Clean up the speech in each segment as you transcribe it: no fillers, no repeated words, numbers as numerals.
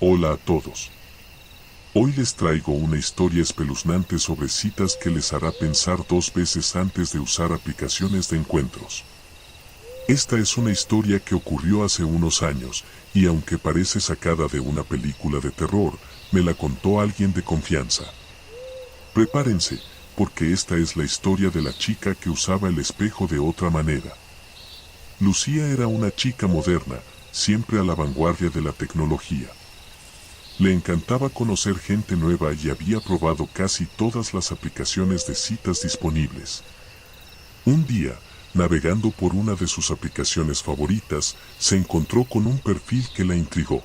Hola a todos. Hoy les traigo una historia espeluznante sobre citas que les hará pensar dos veces antes de usar aplicaciones de encuentros. Esta es una historia que ocurrió hace unos años, y aunque parece sacada de una película de terror, me la contó alguien de confianza. Prepárense, porque esta es la historia de la chica que usaba el espejo de otra manera. Lucía era una chica moderna, siempre a la vanguardia de la tecnología. Le encantaba conocer gente nueva y había probado casi todas las aplicaciones de citas disponibles. Un día, navegando por una de sus aplicaciones favoritas, se encontró con un perfil que la intrigó.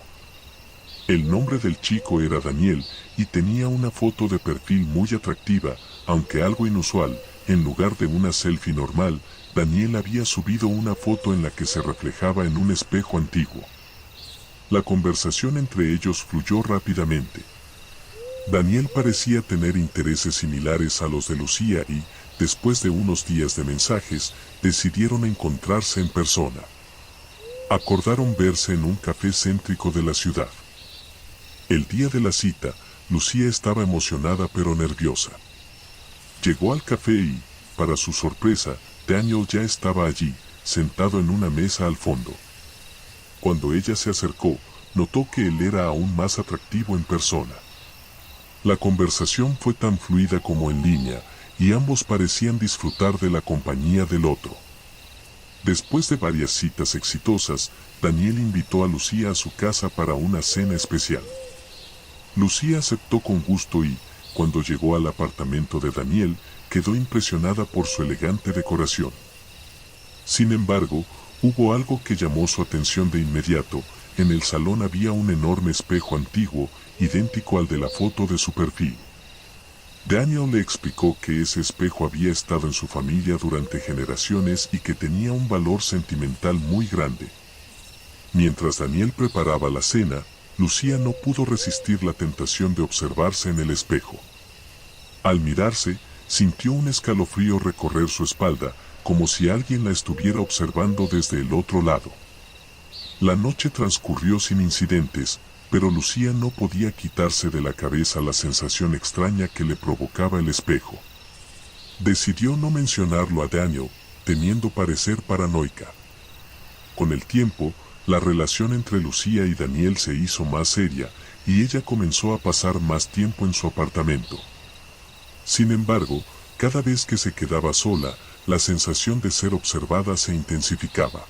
El nombre del chico era Daniel y tenía una foto de perfil muy atractiva, aunque algo inusual. En lugar de una selfie normal, Daniel había subido una foto en la que se reflejaba en un espejo antiguo. La conversación entre ellos fluyó rápidamente. Daniel parecía tener intereses similares a los de Lucía y, después de unos días de mensajes, decidieron encontrarse en persona. Acordaron verse en un café céntrico de la ciudad. El día de la cita, Lucía estaba emocionada pero nerviosa. Llegó al café y, para su sorpresa, Daniel ya estaba allí, sentado en una mesa al fondo. Cuando ella se acercó, notó que él era aún más atractivo en persona. La conversación fue tan fluida como en línea, y ambos parecían disfrutar de la compañía del otro. Después de varias citas exitosas, Daniel invitó a Lucía a su casa para una cena especial. Lucía aceptó con gusto y, cuando llegó al apartamento de Daniel, quedó impresionada por su elegante decoración. Sin embargo, hubo algo que llamó su atención de inmediato. En el salón había un enorme espejo antiguo, idéntico al de la foto de su perfil. Daniel le explicó que ese espejo había estado en su familia durante generaciones y que tenía un valor sentimental muy grande. Mientras Daniel preparaba la cena, Lucía no pudo resistir la tentación de observarse en el espejo. Al mirarse, sintió un escalofrío recorrer su espalda, como si alguien la estuviera observando desde el otro lado. La noche transcurrió sin incidentes, pero Lucía no podía quitarse de la cabeza la sensación extraña que le provocaba el espejo. Decidió no mencionarlo a Daniel, temiendo parecer paranoica. Con el tiempo, la relación entre Lucía y Daniel se hizo más seria, y ella comenzó a pasar más tiempo en su apartamento. Sin embargo, cada vez que se quedaba sola, la sensación de ser observada se intensificaba.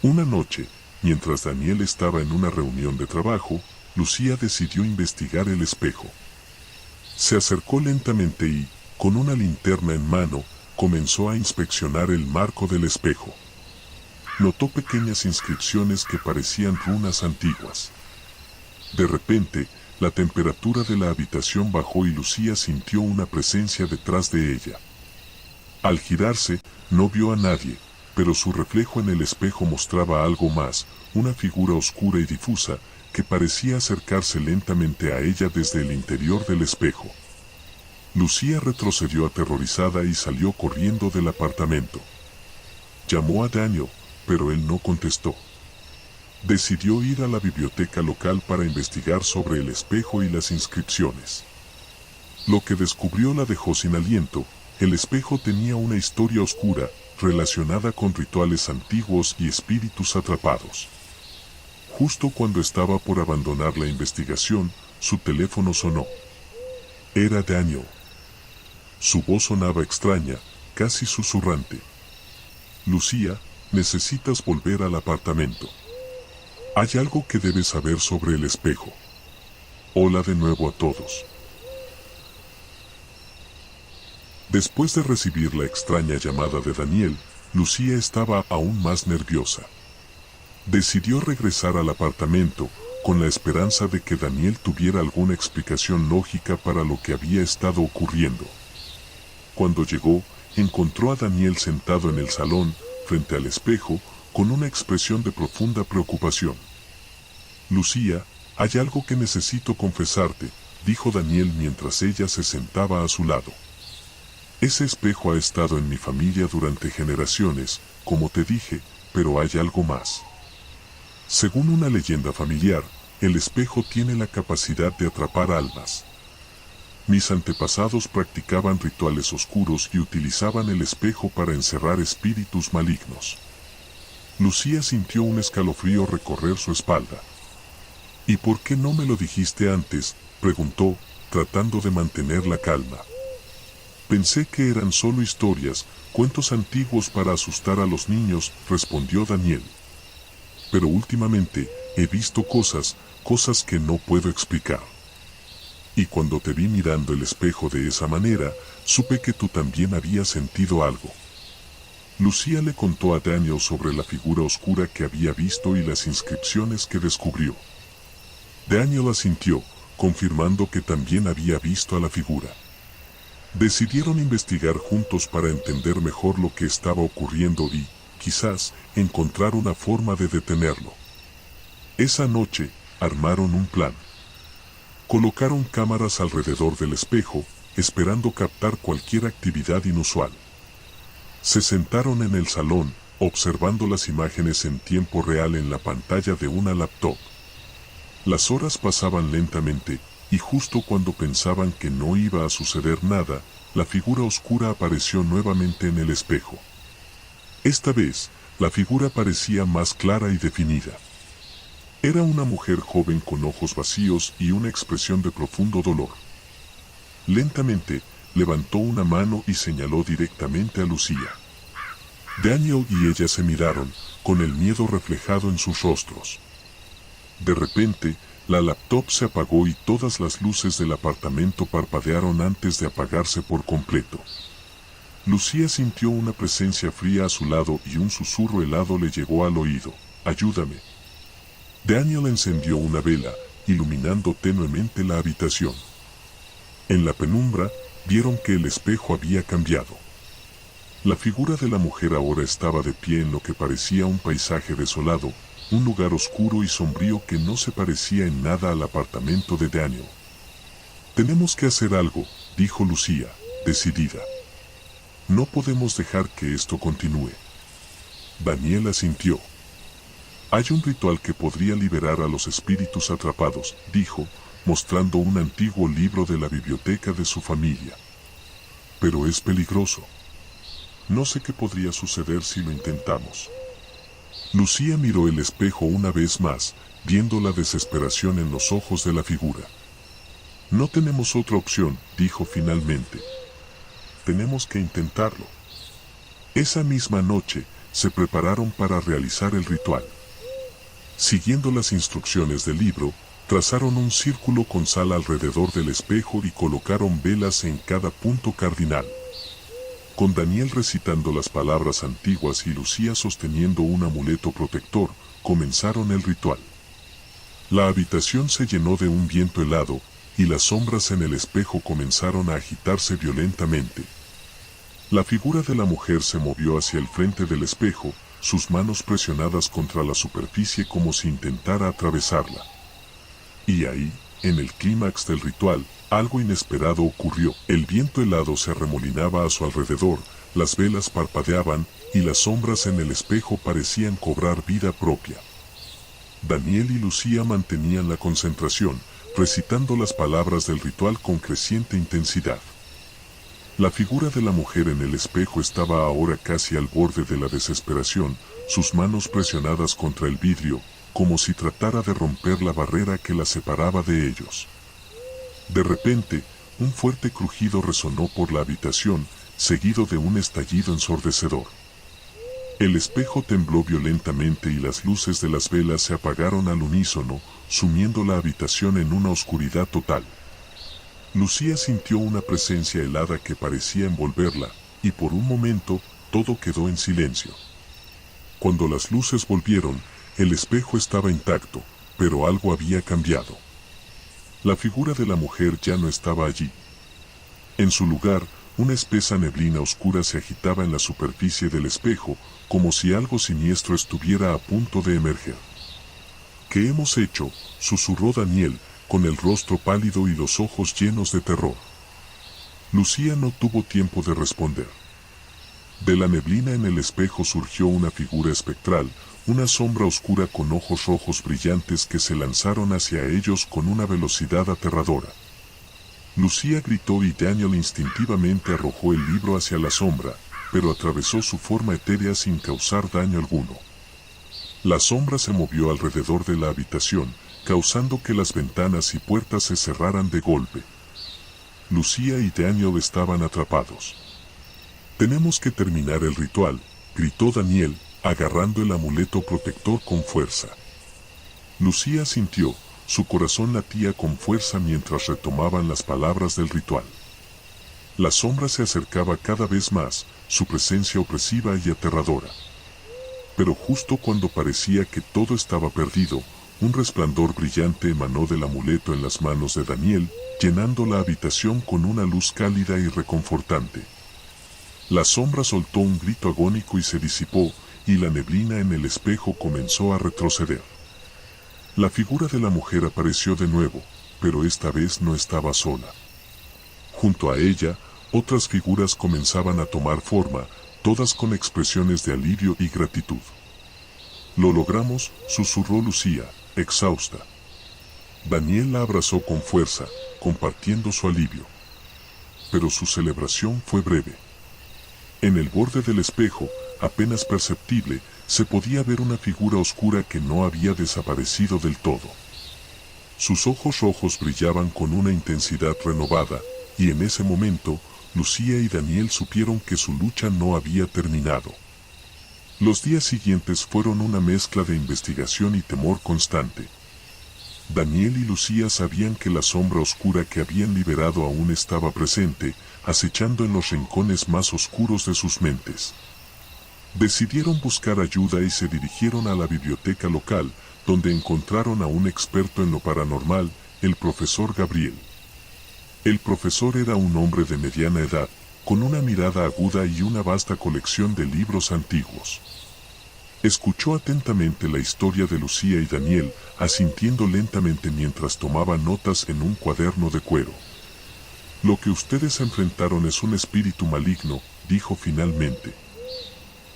Una noche, mientras Daniel estaba en una reunión de trabajo, Lucía decidió investigar el espejo. Se acercó lentamente y, con una linterna en mano, comenzó a inspeccionar el marco del espejo. Notó pequeñas inscripciones que parecían runas antiguas. De repente, la temperatura de la habitación bajó y Lucía sintió una presencia detrás de ella. Al girarse, no vio a nadie, pero su reflejo en el espejo mostraba algo más, una figura oscura y difusa, que parecía acercarse lentamente a ella desde el interior del espejo. Lucía retrocedió aterrorizada y salió corriendo del apartamento. Llamó a Daniel, pero él no contestó. Decidió ir a la biblioteca local para investigar sobre el espejo y las inscripciones. Lo que descubrió la dejó sin aliento. El espejo tenía una historia oscura, relacionada con rituales antiguos y espíritus atrapados. Justo cuando estaba por abandonar la investigación, su teléfono sonó. Era Daniel. Su voz sonaba extraña, casi susurrante. Lucía, necesitas volver al apartamento. Hay algo que debes saber sobre el espejo. Hola de nuevo a todos. Después de recibir la extraña llamada de Daniel, Lucía estaba aún más nerviosa. Decidió regresar al apartamento, con la esperanza de que Daniel tuviera alguna explicación lógica para lo que había estado ocurriendo. Cuando llegó, encontró a Daniel sentado en el salón, frente al espejo, con una expresión de profunda preocupación. Lucía, hay algo que necesito confesarte, dijo Daniel mientras ella se sentaba a su lado. Ese espejo ha estado en mi familia durante generaciones, como te dije, pero hay algo más. Según una leyenda familiar, el espejo tiene la capacidad de atrapar almas. Mis antepasados practicaban rituales oscuros y utilizaban el espejo para encerrar espíritus malignos. Lucía sintió un escalofrío recorrer su espalda. ¿Y por qué no me lo dijiste antes?, preguntó, tratando de mantener la calma. Pensé que eran solo historias, cuentos antiguos para asustar a los niños, respondió Daniel. Pero últimamente, he visto cosas que no puedo explicar. Y cuando te vi mirando el espejo de esa manera, supe que tú también habías sentido algo. Lucía le contó a Daniel sobre la figura oscura que había visto y las inscripciones que descubrió. Daniel asintió, confirmando que también había visto a la figura. Decidieron investigar juntos para entender mejor lo que estaba ocurriendo y, quizás, encontrar una forma de detenerlo. Esa noche, armaron un plan. Colocaron cámaras alrededor del espejo, esperando captar cualquier actividad inusual. Se sentaron en el salón, observando las imágenes en tiempo real en la pantalla de una laptop. Las horas pasaban lentamente, y justo cuando pensaban que no iba a suceder nada, la figura oscura apareció nuevamente en el espejo. Esta vez, la figura parecía más clara y definida. Era una mujer joven con ojos vacíos y una expresión de profundo dolor. Lentamente, levantó una mano y señaló directamente a Lucía. Daniel y ella se miraron, con el miedo reflejado en sus rostros. De repente, la laptop se apagó y todas las luces del apartamento parpadearon antes de apagarse por completo. Lucía sintió una presencia fría a su lado y un susurro helado le llegó al oído. «Ayúdame». Daniel encendió una vela, iluminando tenuemente la habitación. En la penumbra, vieron que el espejo había cambiado. La figura de la mujer ahora estaba de pie en lo que parecía un paisaje desolado, un lugar oscuro y sombrío que no se parecía en nada al apartamento de Daniel. «Tenemos que hacer algo», dijo Lucía, decidida. «No podemos dejar que esto continúe». Daniel asintió. «Hay un ritual que podría liberar a los espíritus atrapados», dijo, mostrando un antiguo libro de la biblioteca de su familia. «Pero es peligroso. No sé qué podría suceder si lo intentamos». Lucía miró el espejo una vez más, viendo la desesperación en los ojos de la figura. «No tenemos otra opción», dijo finalmente. «Tenemos que intentarlo». Esa misma noche, se prepararon para realizar el ritual. Siguiendo las instrucciones del libro, trazaron un círculo con sal alrededor del espejo y colocaron velas en cada punto cardinal. Con Daniel recitando las palabras antiguas y Lucía sosteniendo un amuleto protector, comenzaron el ritual. La habitación se llenó de un viento helado, y las sombras en el espejo comenzaron a agitarse violentamente. La figura de la mujer se movió hacia el frente del espejo, sus manos presionadas contra la superficie como si intentara atravesarla. Y ahí, en el clímax del ritual, algo inesperado ocurrió. El viento helado se arremolinaba a su alrededor, las velas parpadeaban, y las sombras en el espejo parecían cobrar vida propia. Daniel y Lucía mantenían la concentración, recitando las palabras del ritual con creciente intensidad. La figura de la mujer en el espejo estaba ahora casi al borde de la desesperación, sus manos presionadas contra el vidrio, como si tratara de romper la barrera que la separaba de ellos. De repente, un fuerte crujido resonó por la habitación, seguido de un estallido ensordecedor. El espejo tembló violentamente y las luces de las velas se apagaron al unísono, sumiendo la habitación en una oscuridad total. Lucía sintió una presencia helada que parecía envolverla, y por un momento, todo quedó en silencio. Cuando las luces volvieron, el espejo estaba intacto, pero algo había cambiado. La figura de la mujer ya no estaba allí. En su lugar, una espesa neblina oscura se agitaba en la superficie del espejo, como si algo siniestro estuviera a punto de emerger. «¿Qué hemos hecho?», susurró Daniel, con el rostro pálido y los ojos llenos de terror. Lucía no tuvo tiempo de responder. De la neblina en el espejo surgió una figura espectral, una sombra oscura con ojos rojos brillantes que se lanzaron hacia ellos con una velocidad aterradora. Lucía gritó y Daniel instintivamente arrojó el libro hacia la sombra, pero atravesó su forma etérea sin causar daño alguno. La sombra se movió alrededor de la habitación, causando que las ventanas y puertas se cerraran de golpe. Lucía y Daniel estaban atrapados. «Tenemos que terminar el ritual», gritó Daniel, agarrando el amuleto protector con fuerza. Lucía sintió, su corazón latía con fuerza mientras retomaban las palabras del ritual. La sombra se acercaba cada vez más, su presencia opresiva y aterradora. Pero justo cuando parecía que todo estaba perdido, un resplandor brillante emanó del amuleto en las manos de Daniel, llenando la habitación con una luz cálida y reconfortante. La sombra soltó un grito agónico y se disipó, y la neblina en el espejo comenzó a retroceder. La figura de la mujer apareció de nuevo, pero esta vez no estaba sola. Junto a ella, otras figuras comenzaban a tomar forma, todas con expresiones de alivio y gratitud. «Lo logramos», susurró Lucía, exhausta. Daniel la abrazó con fuerza, compartiendo su alivio. Pero su celebración fue breve. En el borde del espejo, apenas perceptible, se podía ver una figura oscura que no había desaparecido del todo. Sus ojos rojos brillaban con una intensidad renovada, y en ese momento, Lucía y Daniel supieron que su lucha no había terminado. Los días siguientes fueron una mezcla de investigación y temor constante. Daniel y Lucía sabían que la sombra oscura que habían liberado aún estaba presente, acechando en los rincones más oscuros de sus mentes. Decidieron buscar ayuda y se dirigieron a la biblioteca local, donde encontraron a un experto en lo paranormal, el profesor Gabriel. El profesor era un hombre de mediana edad, con una mirada aguda y una vasta colección de libros antiguos. Escuchó atentamente la historia de Lucía y Daniel, asintiendo lentamente mientras tomaba notas en un cuaderno de cuero. «Lo que ustedes enfrentaron es un espíritu maligno», dijo finalmente.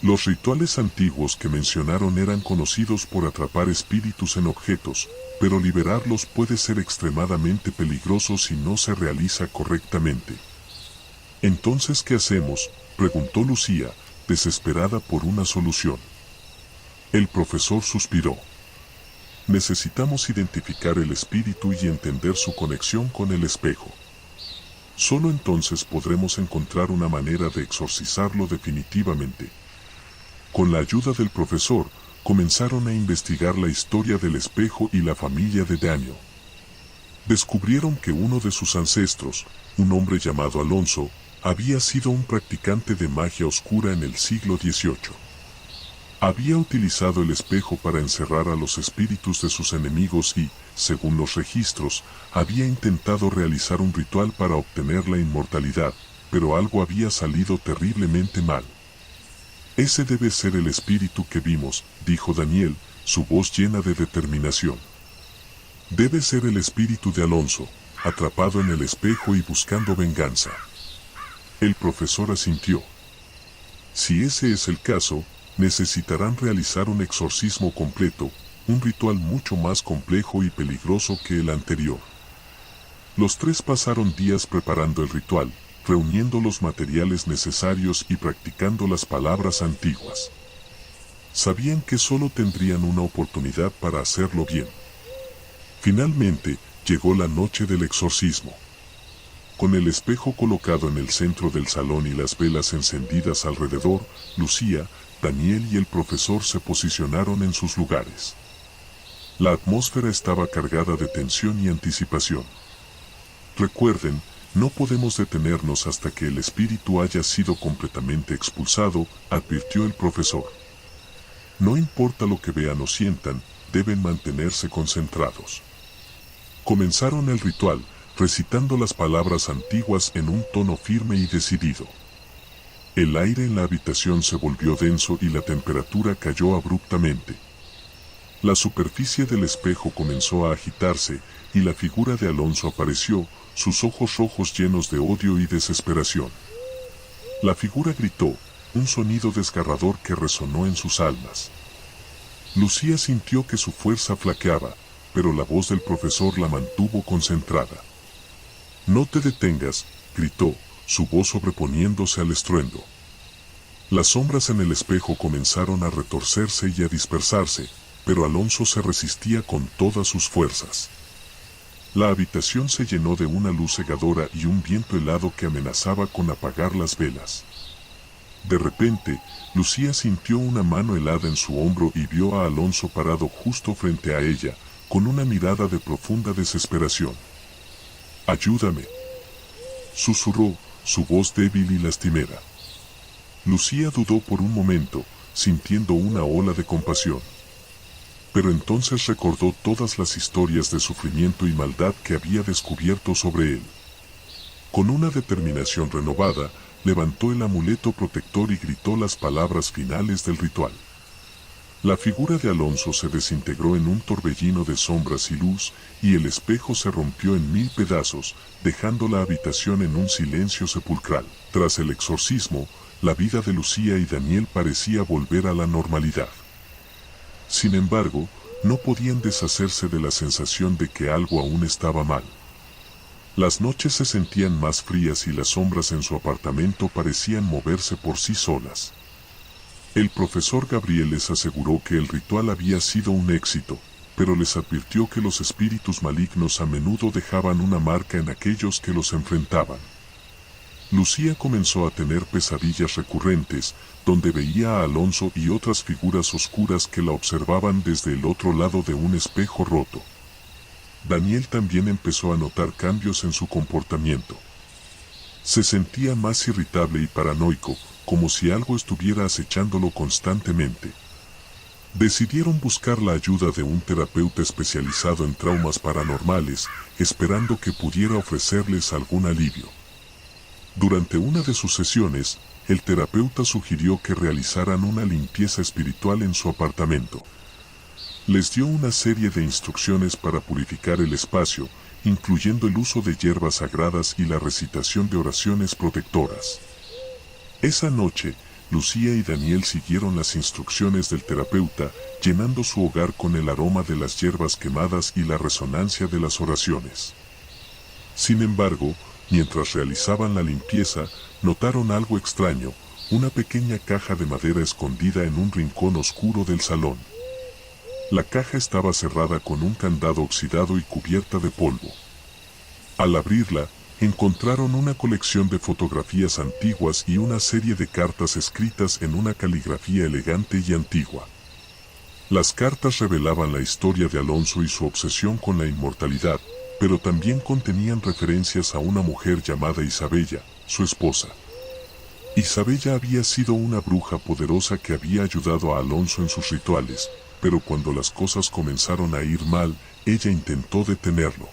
Los rituales antiguos que mencionaron eran conocidos por atrapar espíritus en objetos, pero liberarlos puede ser extremadamente peligroso si no se realiza correctamente. «¿Entonces qué hacemos?», preguntó Lucía, desesperada por una solución. El profesor suspiró. «Necesitamos identificar el espíritu y entender su conexión con el espejo. Solo entonces podremos encontrar una manera de exorcizarlo definitivamente». Con la ayuda del profesor, comenzaron a investigar la historia del espejo y la familia de Daniel. Descubrieron que uno de sus ancestros, un hombre llamado Alonso, había sido un practicante de magia oscura en el siglo XVIII. Había utilizado el espejo para encerrar a los espíritus de sus enemigos y, según los registros, había intentado realizar un ritual para obtener la inmortalidad, pero algo había salido terriblemente mal. «Ese debe ser el espíritu que vimos», dijo Daniel, su voz llena de determinación. «Debe ser el espíritu de Alonso, atrapado en el espejo y buscando venganza». El profesor asintió. «Si ese es el caso, necesitarán realizar un exorcismo completo, un ritual mucho más complejo y peligroso que el anterior». Los tres pasaron días preparando el ritual, reuniendo los materiales necesarios y practicando las palabras antiguas. Sabían que solo tendrían una oportunidad para hacerlo bien. Finalmente, llegó la noche del exorcismo. Con el espejo colocado en el centro del salón y las velas encendidas alrededor, Lucía, Daniel y el profesor se posicionaron en sus lugares. La atmósfera estaba cargada de tensión y anticipación. «Recuerden, no podemos detenernos hasta que el espíritu haya sido completamente expulsado», advirtió el profesor. «No importa lo que vean o sientan, deben mantenerse concentrados». Comenzaron el ritual, recitando las palabras antiguas en un tono firme y decidido. El aire en la habitación se volvió denso y la temperatura cayó abruptamente. La superficie del espejo comenzó a agitarse, y la figura de Alonso apareció, sus ojos rojos llenos de odio y desesperación. La figura gritó, un sonido desgarrador que resonó en sus almas. Lucía sintió que su fuerza flaqueaba, pero la voz del profesor la mantuvo concentrada. «No te detengas», gritó, su voz sobreponiéndose al estruendo. Las sombras en el espejo comenzaron a retorcerse y a dispersarse, pero Alonso se resistía con todas sus fuerzas. La habitación se llenó de una luz cegadora y un viento helado que amenazaba con apagar las velas. De repente, Lucía sintió una mano helada en su hombro y vio a Alonso parado justo frente a ella, con una mirada de profunda desesperación. «Ayúdame», susurró, su voz débil y lastimera. Lucía dudó por un momento, sintiendo una ola de compasión. Pero entonces recordó todas las historias de sufrimiento y maldad que había descubierto sobre él. Con una determinación renovada, levantó el amuleto protector y gritó las palabras finales del ritual. La figura de Alonso se desintegró en un torbellino de sombras y luz, y el espejo se rompió en 1000 pedazos, dejando la habitación en un silencio sepulcral. Tras el exorcismo, la vida de Lucía y Daniel parecía volver a la normalidad. Sin embargo, no podían deshacerse de la sensación de que algo aún estaba mal. Las noches se sentían más frías y las sombras en su apartamento parecían moverse por sí solas. El profesor Gabriel les aseguró que el ritual había sido un éxito, pero les advirtió que los espíritus malignos a menudo dejaban una marca en aquellos que los enfrentaban. Lucía comenzó a tener pesadillas recurrentes, donde veía a Alonso y otras figuras oscuras que la observaban desde el otro lado de un espejo roto. Daniel también empezó a notar cambios en su comportamiento. Se sentía más irritable y paranoico, como si algo estuviera acechándolo constantemente. Decidieron buscar la ayuda de un terapeuta especializado en traumas paranormales, esperando que pudiera ofrecerles algún alivio. Durante una de sus sesiones, el terapeuta sugirió que realizaran una limpieza espiritual en su apartamento. Les dio una serie de instrucciones para purificar el espacio, incluyendo el uso de hierbas sagradas y la recitación de oraciones protectoras. Esa noche, Lucía y Daniel siguieron las instrucciones del terapeuta, llenando su hogar con el aroma de las hierbas quemadas y la resonancia de las oraciones. Sin embargo, mientras realizaban la limpieza, notaron algo extraño, una pequeña caja de madera escondida en un rincón oscuro del salón. La caja estaba cerrada con un candado oxidado y cubierta de polvo. Al abrirla, encontraron una colección de fotografías antiguas y una serie de cartas escritas en una caligrafía elegante y antigua. Las cartas revelaban la historia de Alonso y su obsesión con la inmortalidad, pero también contenían referencias a una mujer llamada Isabella, su esposa. Isabella había sido una bruja poderosa que había ayudado a Alonso en sus rituales, pero cuando las cosas comenzaron a ir mal, ella intentó detenerlo.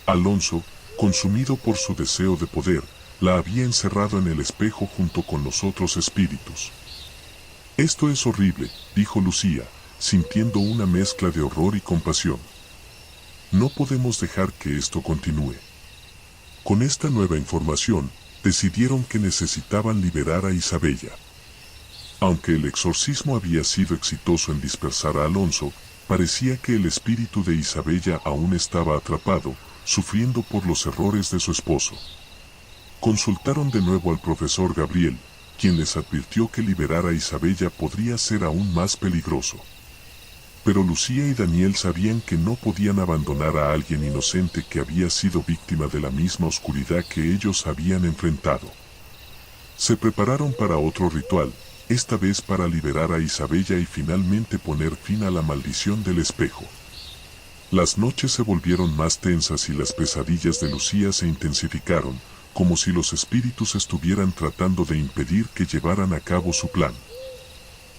Alonso, consumido por su deseo de poder, la había encerrado en el espejo junto con los otros espíritus. «Esto es horrible», dijo Lucía, sintiendo una mezcla de horror y compasión. «No podemos dejar que esto continúe». Con esta nueva información, decidieron que necesitaban liberar a Isabella. Aunque el exorcismo había sido exitoso en dispersar a Alonso, parecía que el espíritu de Isabella aún estaba atrapado, sufriendo por los errores de su esposo. Consultaron de nuevo al profesor Gabriel, quien les advirtió que liberar a Isabella podría ser aún más peligroso. Pero Lucía y Daniel sabían que no podían abandonar a alguien inocente que había sido víctima de la misma oscuridad que ellos habían enfrentado. Se prepararon para otro ritual, esta vez para liberar a Isabella y finalmente poner fin a la maldición del espejo. Las noches se volvieron más tensas y las pesadillas de Lucía se intensificaron, como si los espíritus estuvieran tratando de impedir que llevaran a cabo su plan.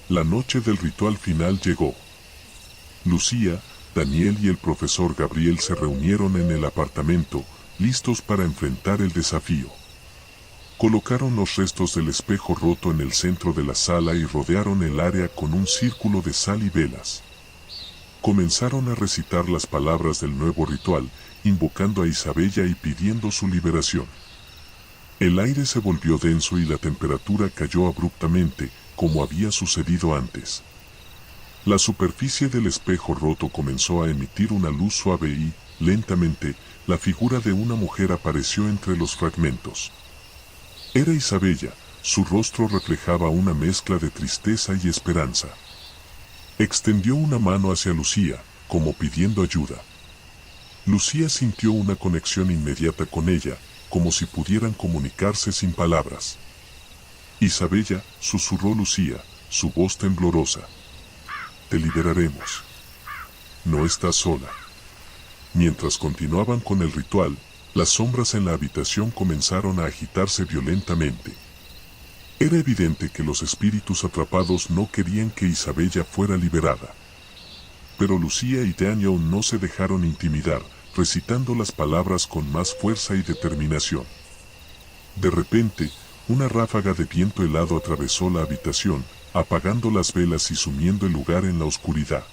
La noche del ritual final llegó. Lucía, Daniel y el profesor Gabriel se reunieron en el apartamento, listos para enfrentar el desafío. Colocaron los restos del espejo roto en el centro de la sala y rodearon el área con un círculo de sal y velas. Comenzaron a recitar las palabras del nuevo ritual, invocando a Isabella y pidiendo su liberación. El aire se volvió denso y la temperatura cayó abruptamente, como había sucedido antes. La superficie del espejo roto comenzó a emitir una luz suave y, lentamente, la figura de una mujer apareció entre los fragmentos. Era Isabella, su rostro reflejaba una mezcla de tristeza y esperanza. Extendió una mano hacia Lucía, como pidiendo ayuda. Lucía sintió una conexión inmediata con ella, como si pudieran comunicarse sin palabras. Isabella, susurró Lucía, su voz temblorosa. Te liberaremos. No estás sola. Mientras continuaban con el ritual, las sombras en la habitación comenzaron a agitarse violentamente. Era evidente que los espíritus atrapados no querían que Isabella fuera liberada. Pero Lucía y Daniel no se dejaron intimidar, recitando las palabras con más fuerza y determinación. De repente, una ráfaga de viento helado atravesó la habitación, apagando las velas y sumiendo el lugar en la oscuridad.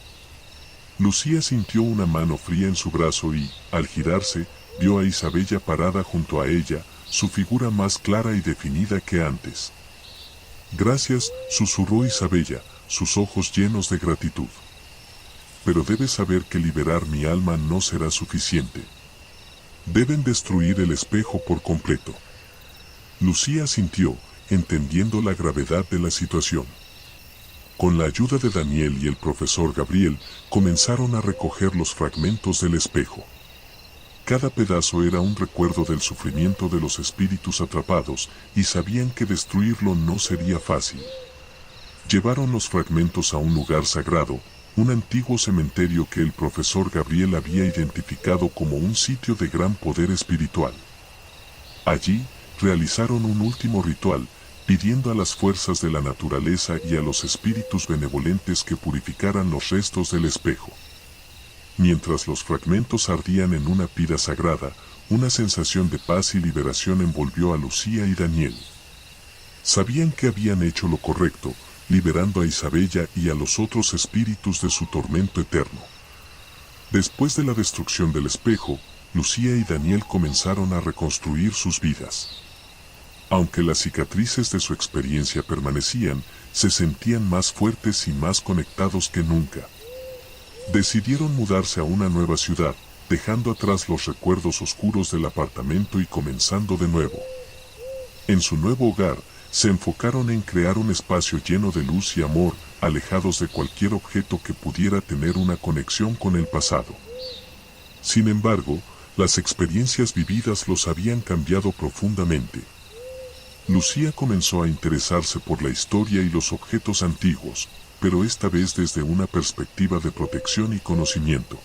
Lucía sintió una mano fría en su brazo y, al girarse, vio a Isabella parada junto a ella, su figura más clara y definida que antes. Gracias, susurró Isabella, sus ojos llenos de gratitud. Pero debes saber que liberar mi alma no será suficiente. Deben destruir el espejo por completo. Lucía asintió, entendiendo la gravedad de la situación. Con la ayuda de Daniel y el profesor Gabriel, comenzaron a recoger los fragmentos del espejo. Cada pedazo era un recuerdo del sufrimiento de los espíritus atrapados, y sabían que destruirlo no sería fácil. Llevaron los fragmentos a un lugar sagrado, un antiguo cementerio que el profesor Gabriel había identificado como un sitio de gran poder espiritual. Allí, realizaron un último ritual, pidiendo a las fuerzas de la naturaleza y a los espíritus benevolentes que purificaran los restos del espejo. Mientras los fragmentos ardían en una pira sagrada, una sensación de paz y liberación envolvió a Lucía y Daniel. Sabían que habían hecho lo correcto, liberando a Isabella y a los otros espíritus de su tormento eterno. Después de la destrucción del espejo, Lucía y Daniel comenzaron a reconstruir sus vidas. Aunque las cicatrices de su experiencia permanecían, se sentían más fuertes y más conectados que nunca. Decidieron mudarse a una nueva ciudad, dejando atrás los recuerdos oscuros del apartamento y comenzando de nuevo. En su nuevo hogar, se enfocaron en crear un espacio lleno de luz y amor, alejados de cualquier objeto que pudiera tener una conexión con el pasado. Sin embargo, las experiencias vividas los habían cambiado profundamente. Lucía comenzó a interesarse por la historia y los objetos antiguos, pero esta vez desde una perspectiva de protección y conocimiento.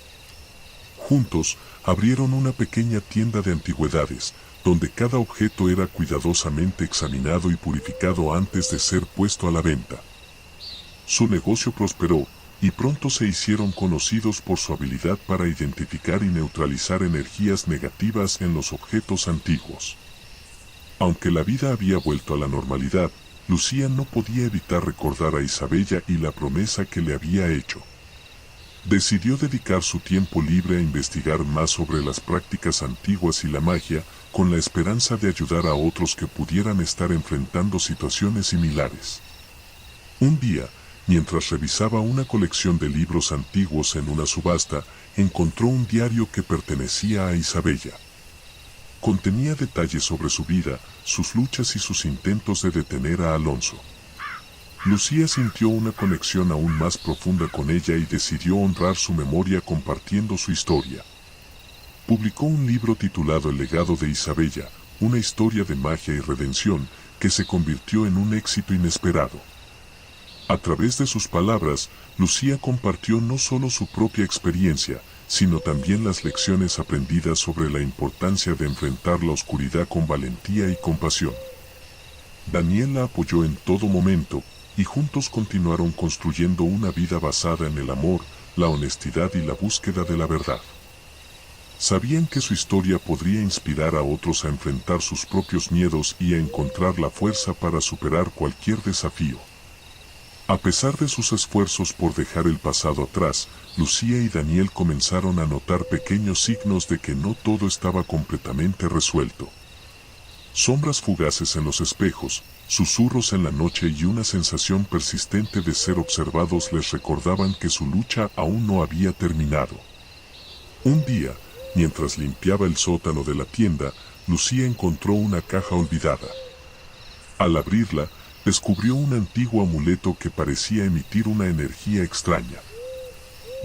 Juntos, abrieron una pequeña tienda de antigüedades, donde cada objeto era cuidadosamente examinado y purificado antes de ser puesto a la venta. Su negocio prosperó, y pronto se hicieron conocidos por su habilidad para identificar y neutralizar energías negativas en los objetos antiguos. Aunque la vida había vuelto a la normalidad, Lucía no podía evitar recordar a Isabella y la promesa que le había hecho. Decidió dedicar su tiempo libre a investigar más sobre las prácticas antiguas y la magia, con la esperanza de ayudar a otros que pudieran estar enfrentando situaciones similares. Un día, mientras revisaba una colección de libros antiguos en una subasta, encontró un diario que pertenecía a Isabella. Contenía detalles sobre su vida, sus luchas y sus intentos de detener a Alonso. Lucía sintió una conexión aún más profunda con ella y decidió honrar su memoria compartiendo su historia. Publicó un libro titulado El legado de Isabella, una historia de magia y redención, que se convirtió en un éxito inesperado. A través de sus palabras, Lucía compartió no solo su propia experiencia, sino también las lecciones aprendidas sobre la importancia de enfrentar la oscuridad con valentía y compasión. Daniel la apoyó en todo momento, y juntos continuaron construyendo una vida basada en el amor, la honestidad y la búsqueda de la verdad. Sabían que su historia podría inspirar a otros a enfrentar sus propios miedos y a encontrar la fuerza para superar cualquier desafío. A pesar de sus esfuerzos por dejar el pasado atrás, Lucía y Daniel comenzaron a notar pequeños signos de que no todo estaba completamente resuelto. Sombras fugaces en los espejos, susurros en la noche y una sensación persistente de ser observados les recordaban que su lucha aún no había terminado. Un día, mientras limpiaba el sótano de la tienda, Lucía encontró una caja olvidada. Al abrirla, descubrió un antiguo amuleto que parecía emitir una energía extraña.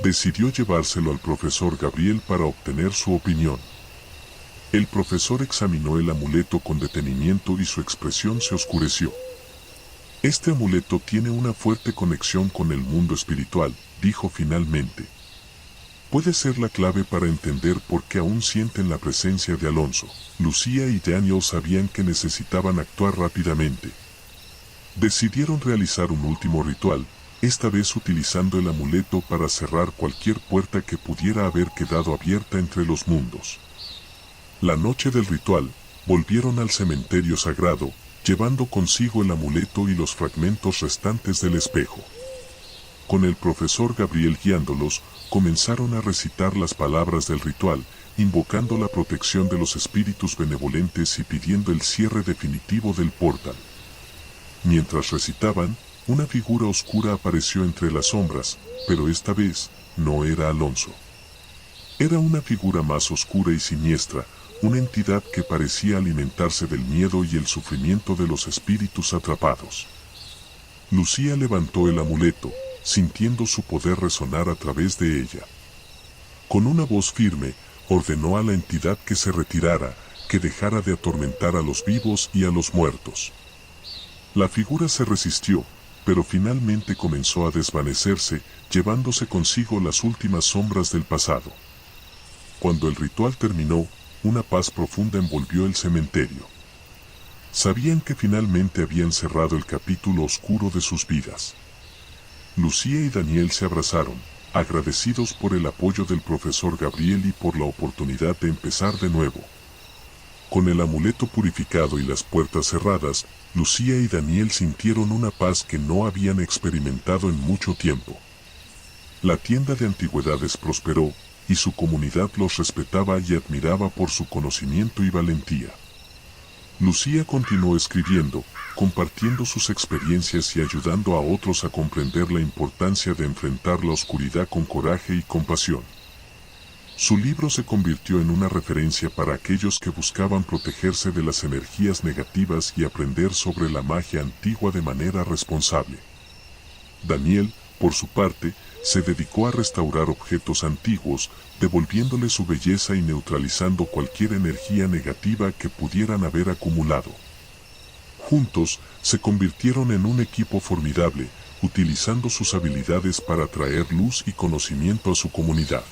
Decidió llevárselo al profesor Gabriel para obtener su opinión. El profesor examinó el amuleto con detenimiento y su expresión se oscureció. Este amuleto tiene una fuerte conexión con el mundo espiritual, dijo finalmente. Puede ser la clave para entender por qué aún sienten la presencia de Alonso. Lucía y Daniel sabían que necesitaban actuar rápidamente. Decidieron realizar un último ritual, esta vez utilizando el amuleto para cerrar cualquier puerta que pudiera haber quedado abierta entre los mundos. La noche del ritual, volvieron al cementerio sagrado, llevando consigo el amuleto y los fragmentos restantes del espejo. Con el profesor Gabriel guiándolos, comenzaron a recitar las palabras del ritual, invocando la protección de los espíritus benevolentes y pidiendo el cierre definitivo del portal. Mientras recitaban, una figura oscura apareció entre las sombras, pero esta vez no era Alonso. Era una figura más oscura y siniestra, una entidad que parecía alimentarse del miedo y el sufrimiento de los espíritus atrapados. Lucía levantó el amuleto, sintiendo su poder resonar a través de ella. Con una voz firme, ordenó a la entidad que se retirara, que dejara de atormentar a los vivos y a los muertos. La figura se resistió, pero finalmente comenzó a desvanecerse, llevándose consigo las últimas sombras del pasado. Cuando el ritual terminó, una paz profunda envolvió el cementerio. Sabían que finalmente habían cerrado el capítulo oscuro de sus vidas. Lucía y Daniel se abrazaron, agradecidos por el apoyo del profesor Gabriel y por la oportunidad de empezar de nuevo. Con el amuleto purificado y las puertas cerradas, Lucía y Daniel sintieron una paz que no habían experimentado en mucho tiempo. La tienda de antigüedades prosperó, y su comunidad los respetaba y admiraba por su conocimiento y valentía. Lucía continuó escribiendo, compartiendo sus experiencias y ayudando a otros a comprender la importancia de enfrentar la oscuridad con coraje y compasión. Su libro se convirtió en una referencia para aquellos que buscaban protegerse de las energías negativas y aprender sobre la magia antigua de manera responsable. Daniel, por su parte, se dedicó a restaurar objetos antiguos, devolviéndole su belleza y neutralizando cualquier energía negativa que pudieran haber acumulado. Juntos, se convirtieron en un equipo formidable, utilizando sus habilidades para traer luz y conocimiento a su comunidad.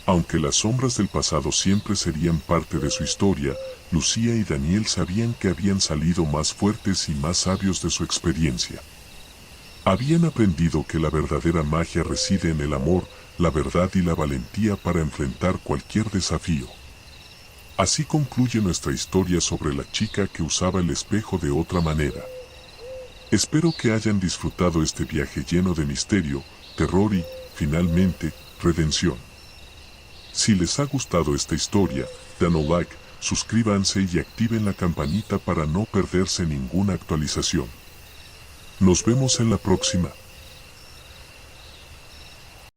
Aunque las sombras del pasado siempre serían parte de su historia, Lucía y Daniel sabían que habían salido más fuertes y más sabios de su experiencia. Habían aprendido que la verdadera magia reside en el amor, la verdad y la valentía para enfrentar cualquier desafío. Así concluye nuestra historia sobre la chica que usaba el espejo de otra manera. Espero que hayan disfrutado este viaje lleno de misterio, terror y, finalmente, redención. Si les ha gustado esta historia, den un like, suscríbanse y activen la campanita para no perderse ninguna actualización. Nos vemos en la próxima.